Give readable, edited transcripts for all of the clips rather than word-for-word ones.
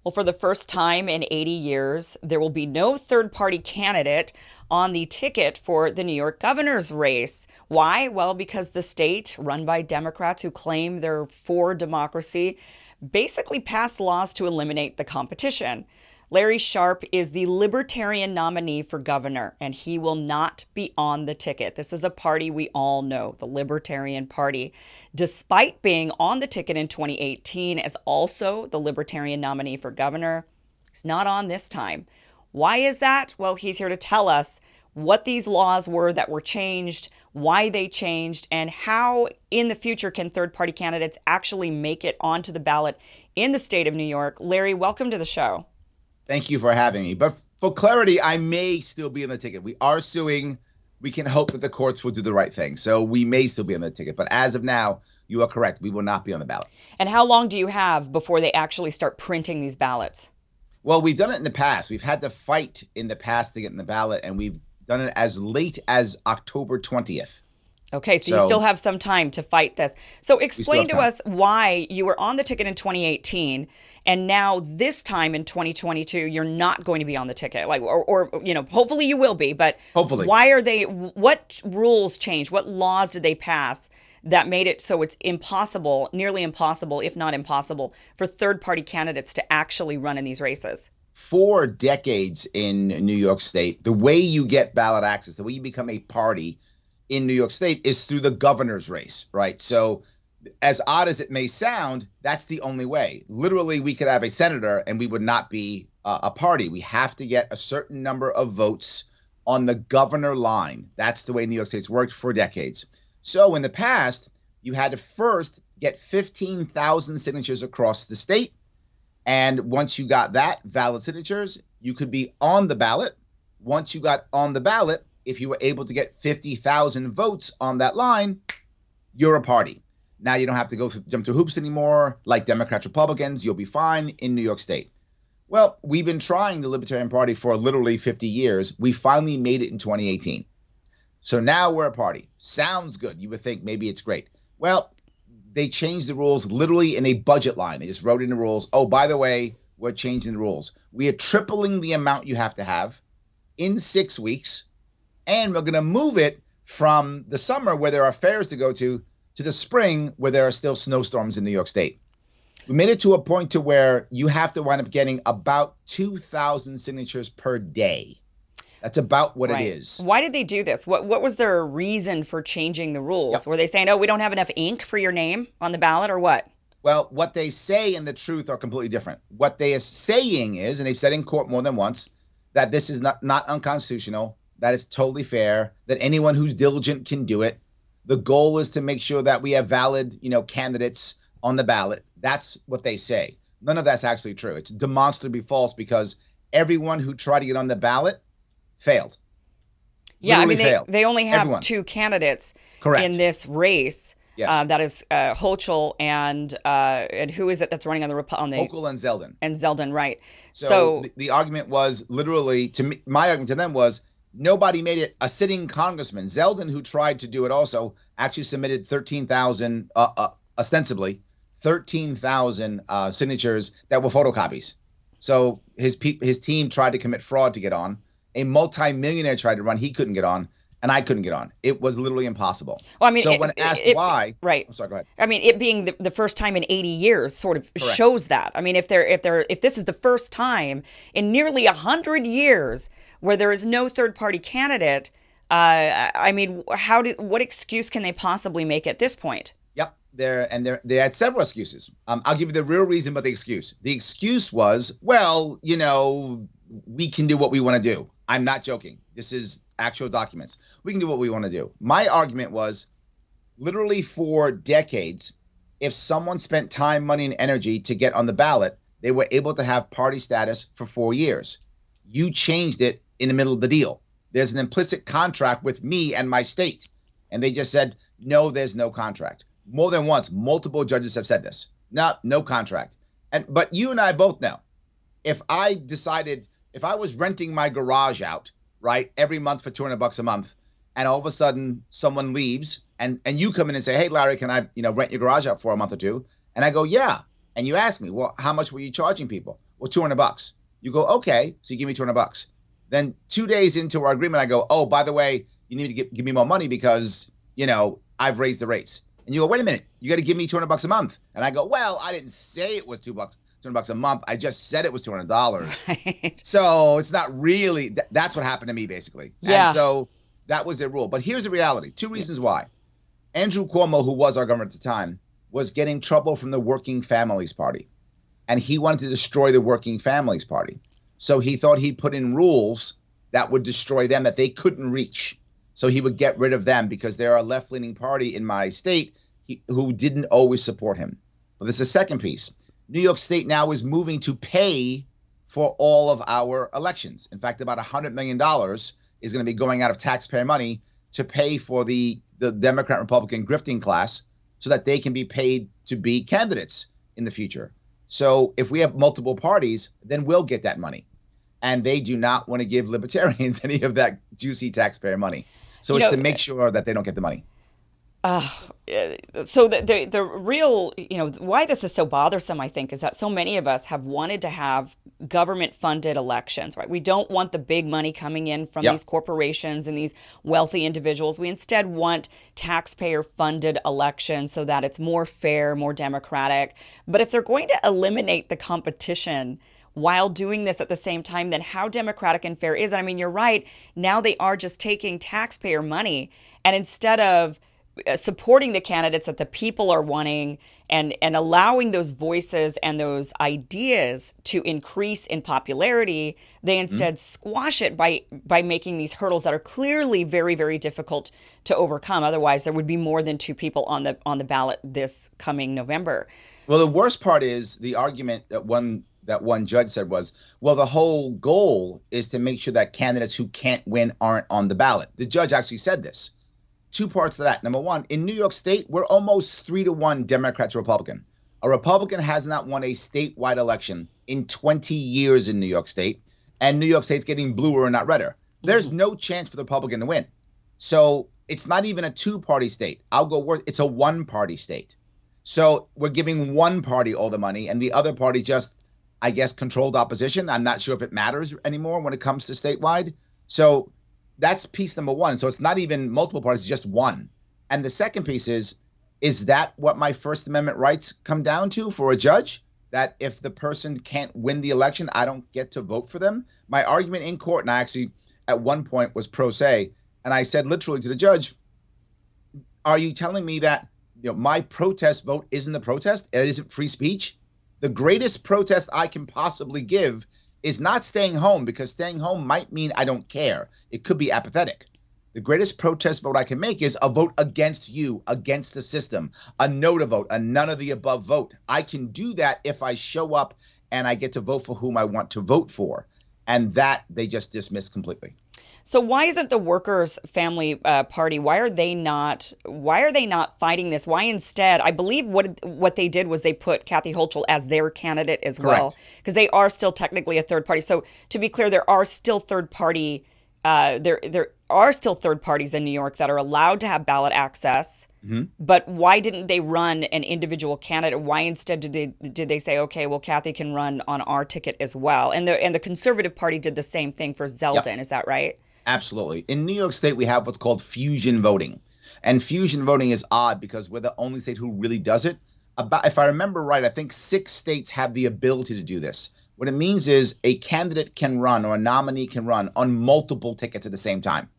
Well, for the first time in 80 years, there will be no third party candidate on the ticket for the New York governor's race. Why? Well, because the state, run by Democrats who claim they're for democracy, basically passed laws to eliminate the competition. Larry Sharpe is the Libertarian nominee for governor, and he will not be on the ticket. This is a party we all know, the Libertarian Party. Despite being on the ticket in 2018 as also the Libertarian nominee for governor, he's not on this time. Why is that? Well, he's here to tell us what these laws were that were changed, why they changed, and how in the future can third-party candidates actually make it onto the ballot in the state of New York. Larry, welcome to the show. Thank you for having me. But for clarity, I may still be on the ticket. We are suing. We can hope that the courts will do the right thing. So we may still be on the ticket. But as of now, you are correct. We will not be on the ballot. And how long do you have before they actually start printing these ballots? Well, we've done it in the past. We've had to fight in the past to get in the ballot, and we've done it as late as October 20th. Okay, so you still have some time to fight this. So explain to us why you were on the ticket in 2018 and now this time in 2022 you're not going to be on the ticket. Like or hopefully you will be, but hopefully. What rules changed? What laws did they pass that made it so it's impossible, nearly impossible, if not impossible, for third-party candidates to actually run in these races? For decades in New York State, the way you get ballot access, the way you become a party in New York State is through the governor's race, right? So as odd as it may sound, that's the only way. Literally, we could have a senator and we would not be a party. We have to get a certain number of votes on the governor line. That's the way New York State's worked for decades. So in the past, you had to first get 15,000 signatures across the state. And once you got that, valid signatures, you could be on the ballot. Once you got on the ballot, if you were able to get 50,000 votes on that line, you're a party. Now you don't have to jump through hoops anymore. Like Democrats, Republicans, you'll be fine in New York State. Well, we've been trying the Libertarian Party for literally 50 years. We finally made it in 2018. So now we're a party. Sounds good. You would think maybe it's great. Well, they changed the rules literally in a budget line. They just wrote in the rules, oh, by the way, we're changing the rules. We are tripling the amount you have to have in 6 weeks. And we're going to move it from the summer where there are fairs to go to the spring where there are still snowstorms in New York State. We made it to a point to where you have to wind up getting about 2,000 signatures per day. That's about what it is. Why did they do this? What was their reason for changing the rules? Yep. Were they saying, oh, we don't have enough ink for your name on the ballot or what? Well, what they say and the truth are completely different. What they are saying is, and they've said in court more than once, that this is not unconstitutional, that it's totally fair, that anyone who's diligent can do it. The goal is to make sure that we have valid, candidates on the ballot. That's what they say. None of that's actually true. It's demonstrably false because everyone who tried to get on the ballot failed. Yeah, Literally they only have Everyone. Two candidates Correct. in this race. Yes. That is Hochul and who is it that's running on the Hochul and Zeldin. And Zeldin, right? So the argument was literally my argument to them was nobody made it. A sitting congressman, Zeldin, who tried to do it also, actually submitted 13,000 ostensibly 13,000 signatures that were photocopies. So his team tried to commit fraud to get on. A multimillionaire tried to run. He couldn't get on. And I couldn't get on. It was literally impossible. Well, I mean, so when asked why, right? I'm sorry, go ahead. I mean, it being the first time in 80 years sort of Correct. shows that. I mean, if this is the first time in nearly 100 years where there is no third-party candidate, I mean, what excuse can they possibly make at this point? Yep, they had several excuses. I'll give you the real reason, but the excuse. The excuse was, well, we can do what we want to do. I'm not joking. This is actual documents. We can do what we want to do. My argument was literally for decades, if someone spent time, money, and energy to get on the ballot, they were able to have party status for 4 years. You changed it in the middle of the deal. There's an implicit contract with me and my state. And they just said, no, there's no contract. More than once, multiple judges have said this. No contract. But you and I both know, if I was renting my garage out, right, every month for $200 a month, and all of a sudden someone leaves and you come in and say, hey, Larry, can I, rent your garage out for a month or two? And I go, yeah. And you ask me, well, how much were you charging people? Well, $200. You go, okay. So you give me $200. Then 2 days into our agreement, I go, oh, by the way, you need to give me more money because, I've raised the rates. And you go, wait a minute, you got to give me $200 a month. And I go, well, I didn't say it was $200 a month. I just said it was $200. Right. So it's not really, that's what happened to me basically. Yeah. And so that was their rule. But here's the reality. Two reasons why. Andrew Cuomo, who was our governor at the time, was getting trouble from the Working Families Party. And he wanted to destroy the Working Families Party. So he thought he'd put in rules that would destroy them, that they couldn't reach. So he would get rid of them because they're a left-leaning party in my state who didn't always support him. But there's a second piece. New York State now is moving to pay for all of our elections. In fact, about $100 million is going to be going out of taxpayer money to pay for the Democrat-Republican grifting class so that they can be paid to be candidates in the future. So if we have multiple parties, then we'll get that money. And they do not want to give libertarians any of that juicy taxpayer money. So it's to make sure that they don't get the money. So the real, why this is so bothersome, I think, is that so many of us have wanted to have government-funded elections, right? We don't want the big money coming in from these corporations and these wealthy individuals. We instead want taxpayer-funded elections so that it's more fair, more democratic. But if they're going to eliminate the competition while doing this at the same time, then how democratic and fair is it? I mean, you're right. Now they are just taking taxpayer money, and instead of supporting the candidates that the people are wanting and allowing those voices and those ideas to increase in popularity, they instead squash it by making these hurdles that are clearly very, very difficult to overcome. Otherwise, there would be more than two people on the ballot this coming November. Well, the worst part is the argument that one judge said was, well, the whole goal is to make sure that candidates who can't win aren't on the ballot. The judge actually said this. Two parts to that. Number one, in New York State, we're almost 3-1 Democrat to Republican. A Republican has not won a statewide election in 20 years in New York State, and New York State's getting bluer and not redder. There's no chance for the Republican to win. So it's not even a two-party state. I'll go worse. It's a one-party state. So we're giving one party all the money, and the other party just, I guess, controlled opposition. I'm not sure if it matters anymore when it comes to statewide. So that's piece number one. So it's not even multiple parties, it's just one. And the second piece is that what my First Amendment rights come down to for a judge? That if the person can't win the election, I don't get to vote for them? My argument in court, and I actually at one point was pro se, and I said literally to the judge, are you telling me that my protest vote isn't a protest? It isn't free speech? The greatest protest I can possibly give is not staying home, because staying home might mean I don't care. It could be apathetic. The greatest protest vote I can make is a vote against you, against the system, a no to vote, a none of the above vote. I can do that if I show up and I get to vote for whom I want to vote for. And that they just dismiss completely. So why isn't the Workers' Family Party? Why are they not fighting this? Why instead? I believe what they did was they put Kathy Hochul as their candidate as well, because they are still technically a third party. So to be clear, there are still third party. There are still third parties in New York that are allowed to have ballot access. But why didn't they run an individual candidate? Why instead did they say, okay, well, Kathy can run on our ticket as well? And the Conservative Party did the same thing for Zeldin. Yep. Is that right? Absolutely. In New York State, we have what's called fusion voting. And fusion voting is odd because we're the only state who really does it. If I remember right, I think 6 states have the ability to do this. What it means is a candidate can run, or a nominee can run on multiple tickets at the same time.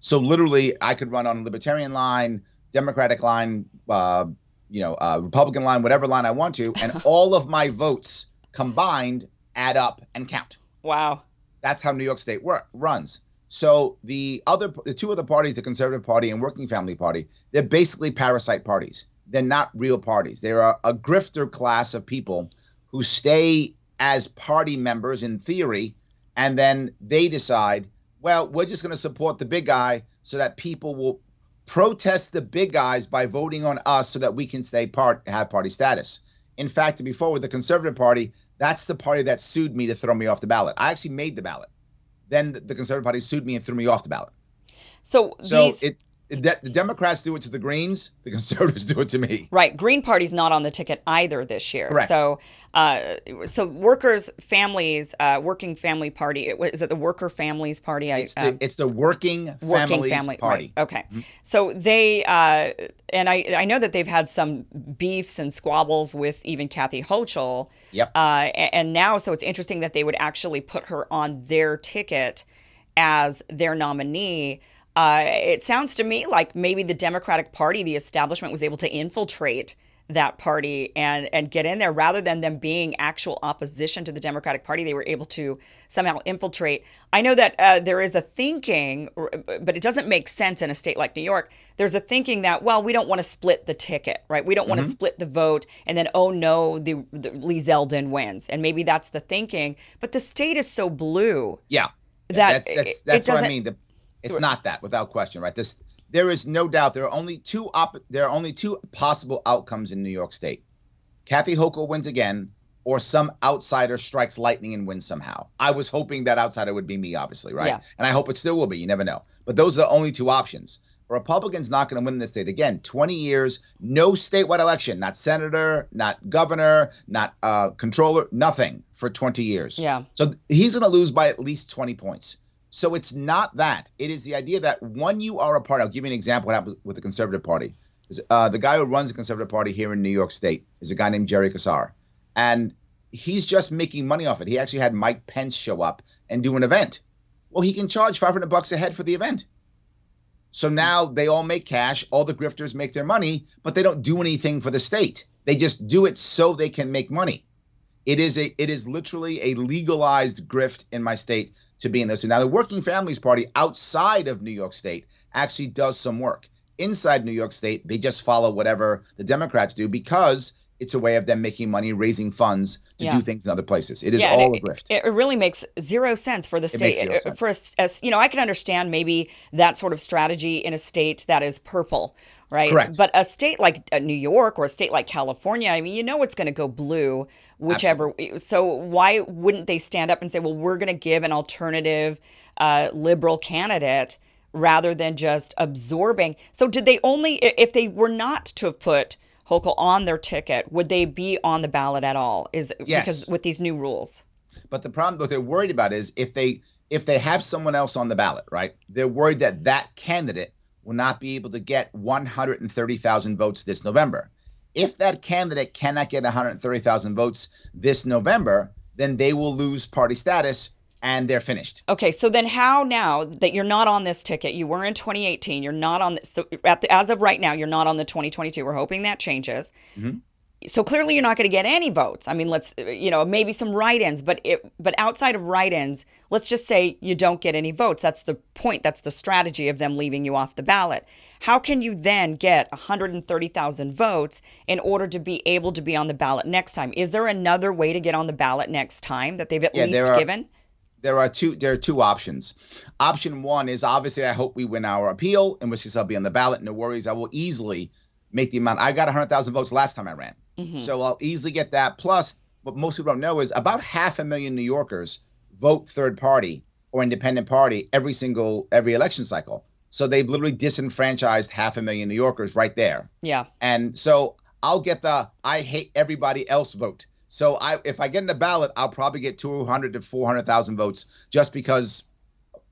So literally, I could run on a Libertarian line, Democratic line, Republican line, whatever line I want to, and all of my votes combined add up and count. Wow. That's how New York State runs. So the two other parties, the Conservative Party and Working Family Party, they're basically parasite parties. They're not real parties. They're a grifter class of people who stay as party members in theory, and then they decide, well, we're just going to support the big guy so that people will protest the big guys by voting on us so that we can have party status. In fact, to be forward, the Conservative Party, that's the party that sued me to throw me off the ballot. I actually made the ballot. Then the Conservative Party sued me and threw me off the ballot. So The Democrats do it to the Greens. The conservatives do it to me. Right. Green Party's not on the ticket either this year. Correct. So workers, families, working family party. Is it the Worker Families Party? It's the Working Families Party. Right. Okay. Mm-hmm. So they, and I know that they've had some beefs and squabbles with even Kathy Hochul. Yep. And now, so it's interesting that they would actually put her on their ticket as their nominee. It sounds to me like maybe the Democratic Party, the establishment, was able to infiltrate that party and get in there rather than them being actual opposition to the Democratic Party. They were able to somehow infiltrate. I know that there is a thinking, but it doesn't make sense in a state like New York. There's a thinking that, well, we don't want to split the ticket, right? We don't want to split the vote and then, oh no, the Lee Zeldin wins. And maybe that's the thinking. But the state is so blue. Yeah. That's what I mean. It's not that, without question, right? There is no doubt. There are only two possible outcomes in New York State. Kathy Hochul wins again, or some outsider strikes lightning and wins somehow. I was hoping that outsider would be me, obviously, right? Yeah. And I hope it still will be. You never know. But those are the only two options. A Republican's not going to win this state. Again, 20 years, no statewide election, not senator, not governor, not controller, nothing for 20 years. Yeah. So he's going to lose by at least 20 points. So it's not that. It is the idea that when you are a party, I'll give you an example of what happened with the Conservative Party. The guy who runs the Conservative Party here in New York State is a guy named Jerry Kassar. And he's just making money off it. He actually had Mike Pence show up and do an event. Well, he can charge $500 a head for the event. So now they all make cash. All the grifters make their money, but they don't do anything for the state. They just do it so they can make money. It is literally a legalized grift in my state to be in this. Now, the Working Families Party outside of New York State actually does some work. Inside New York State, they just follow whatever the Democrats do because it's a way of them making money, raising funds to do things in other places. It is all a grift. It really makes zero sense for the state. It makes zero sense. I can understand maybe that sort of strategy in a state that is purple, right? Correct. But a state like New York or a state like California, I mean, it's going to go blue, whichever. Absolutely. So why wouldn't they stand up and say, well, we're going to give an alternative liberal candidate rather than just absorbing? So did they only, if they were not to have put Hochul on their ticket, would they be on the ballot at all? Yes. Because with these new rules. But the problem, what they're worried about is if they have someone else on the ballot, right? They're worried that that candidate will not be able to get 130,000 votes this November. If that candidate cannot get 130,000 votes this November, then they will lose party status and they're finished. Okay, so then how now that you're not on this ticket, you were in 2018, you're not on this, so as of right now, you're not on the 2022. We're hoping that changes. Mm-hmm. So clearly you're not going to get any votes. I mean, maybe some write-ins, but outside of write-ins, let's just say you don't get any votes. That's the point. That's the strategy of them leaving you off the ballot. How can you then get 130,000 votes in order to be able to be on the ballot next time? Is there another way to get on the ballot next time that they've at least given? There are two options. Option one is obviously I hope we win our appeal, in which case I'll be on the ballot. No worries. I will easily make the amount. I got 100,000 votes last time I ran. Mm-hmm. So I'll easily get that. Plus, what most people don't know is about 500,000 New Yorkers vote third party or independent party every election cycle. So they've literally disenfranchised 500,000 New Yorkers right there. Yeah. And so I'll get the I hate everybody else vote. So if I get in the ballot, I'll probably get 200 to 400,000 votes just because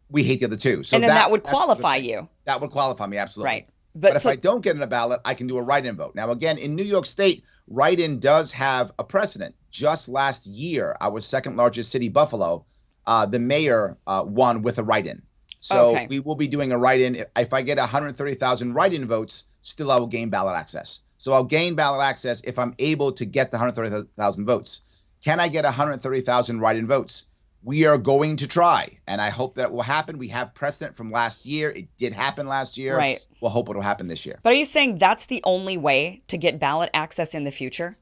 we hate the other two. So and then that would qualify you. That would qualify me, absolutely. Right. But if I don't get in the ballot, I can do a write-in vote. Now, again, in New York State, write-in does have a precedent. Just last year, our second largest city, Buffalo, the mayor won with a write-in. So we will be doing a write-in. If I get 130,000 write-in votes, still I will gain ballot access. So I'll gain ballot access if I'm able to get the 130,000 votes. Can I get 130,000 write-in votes? We are going to try, and I hope that will happen. We have precedent from last year. It did happen last year. Right. We'll hope it'll happen this year. But are you saying that's the only way to get ballot access in the future?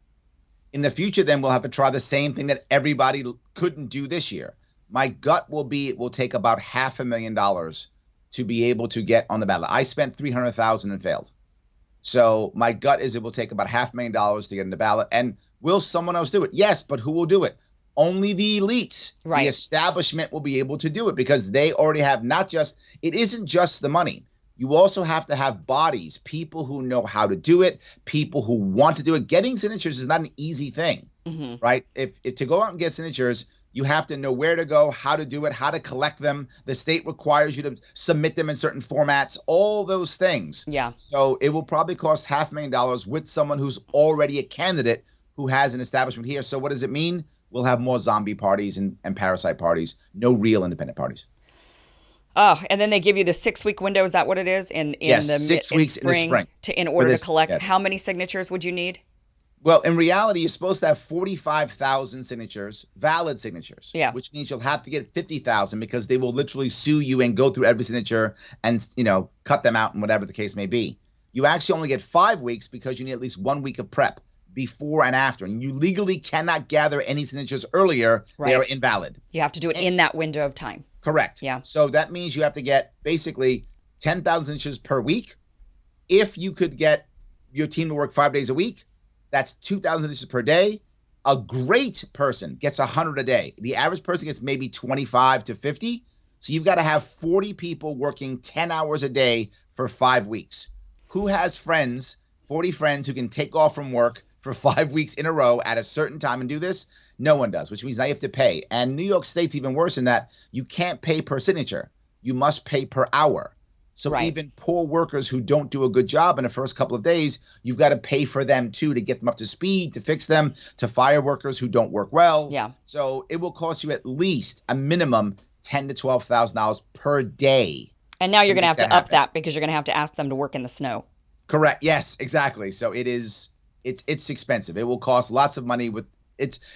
In the future, then we'll have to try the same thing that everybody couldn't do this year. My gut will be it will take about $500,000 to be able to get on the ballot. I spent $300,000 and failed. So my gut is it will take about $500,000 to get in the ballot. And will someone else do it? Yes, but who will do it? Only the elites. Right. The establishment will be able to do it because they already have it isn't just the money. You also have to have bodies, people who know how to do it, people who want to do it. Getting signatures is not an easy thing, right? If to go out and get signatures, you have to know where to go, how to do it, how to collect them. The state requires you to submit them in certain formats, all those things. Yeah. So it will probably cost $500,000 with someone who's already a candidate who has an establishment here. So what does it mean? We'll have more zombie parties and parasite parties, no real independent parties. Oh, and then they give you the 6-week window. Is that what it is? Yes, 6 weeks in the spring. In order to collect. Yes. How many signatures would you need? Well, in reality, you're supposed to have 45,000 signatures, valid signatures, which means you'll have to get 50,000 because they will literally sue you and go through every signature and, cut them out and whatever the case may be. You actually only get 5 weeks because you need at least 1 week of prep before and after. And you legally cannot gather any signatures earlier. Right. They are invalid. You have to do it in that window of time. Correct. Yeah. So that means you have to get basically 10,000 signatures per week. If you could get your team to work 5 days a week, that's 2,000 signatures per day. A great person gets 100 a day. The average person gets maybe 25 to 50. So you've got to have 40 people working 10 hours a day for 5 weeks. Who has friends, 40 friends who can take off from work for 5 weeks in a row at a certain time and do this? No one does, which means now you have to pay. And New York State's even worse in that you can't pay per signature. You must pay per hour. So even poor workers who don't do a good job in the first couple of days, you've got to pay for them too, to get them up to speed, to fix them, to fire workers who don't work well. Yeah. So it will cost you at least a minimum $10,000 to $12,000 per day. And now you're going to have to up that because you're going to have to ask them to work in the snow. Correct. Yes, exactly. So it's expensive. It will cost lots of money.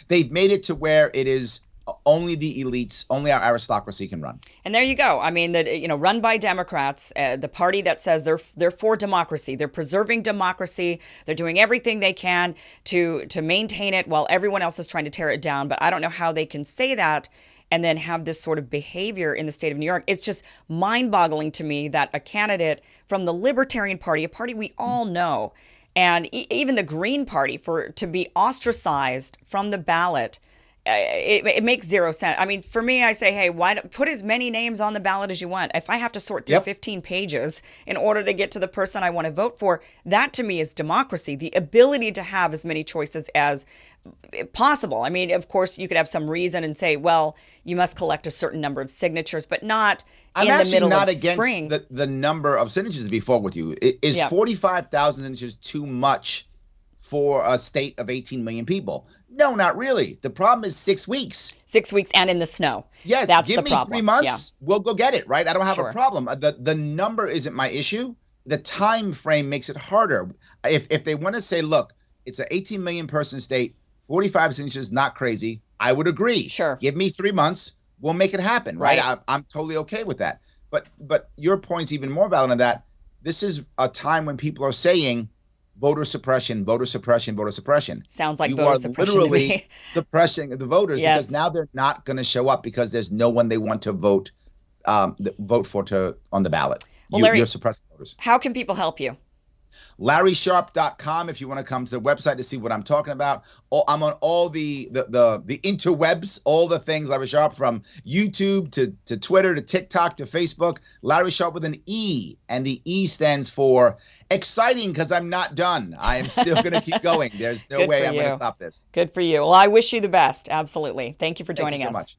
They've made it to where it is only the elites, only our aristocracy can run. And there you go. I mean, run by Democrats, the party that says they're for democracy. They're preserving democracy. They're doing everything they can to maintain it while everyone else is trying to tear it down. But I don't know how they can say that and then have this sort of behavior in the state of New York. It's just mind-boggling to me that a candidate from the Libertarian Party, a party we all know, and even the Green Party, to be ostracized from the ballot, it makes zero sense. I mean, for me, I say, hey, why don't put as many names on the ballot as you want? If I have to sort through 15 pages in order to get to the person I want to vote for, that to me is democracy, the ability to have as many choices as possible. I mean, of course, you could have some reason and say, well, you must collect a certain number of signatures, but not in the middle of spring. I'm against the number of signatures, to be forward with you. Is 45,000 signatures too much for a state of 18 million people? No, not really. The problem is 6 weeks. 6 weeks and in the snow. Yes, that's give the me problem. 3 months. We'll go get it, right? I don't have Sure. a problem. The number isn't my issue. The time frame makes it harder. If they want to say, look, it's an 18 million person state, 45 signatures, not crazy, I would agree. Sure. Give me 3 months. We'll make it happen, right? I'm totally okay with that. But your point's even more valid on that. This is a time when people are saying voter suppression, voter suppression, voter suppression. Sounds like voter suppression to me. You are literally suppressing the voters because now they're not going to show up because there's no one they want to vote on the ballot. Well, Larry, you're suppressing voters. How can people help you? LarrySharpe.com if you want to come to the website to see what I'm talking about. I'm on all the interwebs, all the things Larry Sharpe, from YouTube to Twitter to TikTok to Facebook. Larry Sharpe with an E, and the E stands for exciting because I'm not done. I am still going to keep going. There's no way I'm going to stop this. Good for you. Well, I wish you the best. Absolutely. Thank you for joining us. Thank you so much.